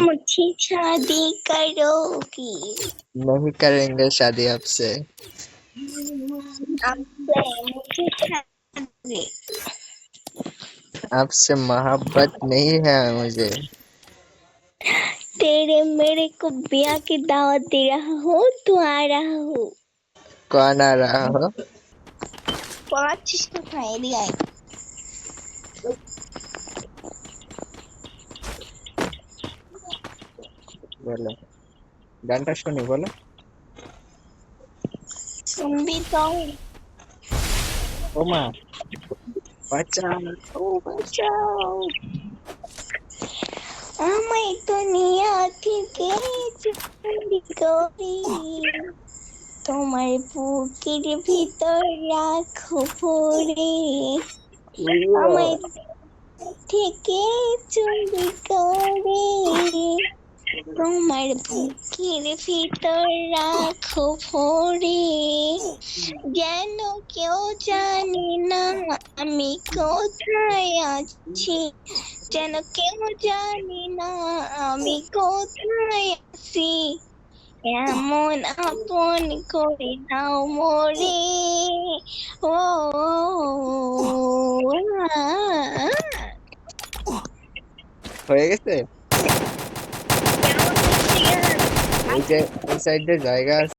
मुझे शादी करोगी नहीं करेंगे शादी आपसे। आपसे मुझे शादी आपसे मोहब्बत नहीं है मुझे। तेरे मेरे को ब्याह की दावत दे रहा हूँ, तू आ रहा हो। कौन आ रहा हो? 500 खाए दिया है। बोलो, गानটা শুনি বলো। सुन भी तो ও মা, বাঁচাও, ও বাঁচাও। আমায় দুনিয়া থেকে চুরি করি তোমার বুকের ভিতর রাখো ভরে আমায় থেকে চুরি করে তোমার বুকের ভিতর রাখো ভরে যেন কেউ জানে না আমি কোথায় আছি যেন কেউ জানে না আমি কোথায় আছি এমন আপন করে দাও মোরে ও হয়ে গেছে? ওই যে ওই সাইডে জায়গা আছে।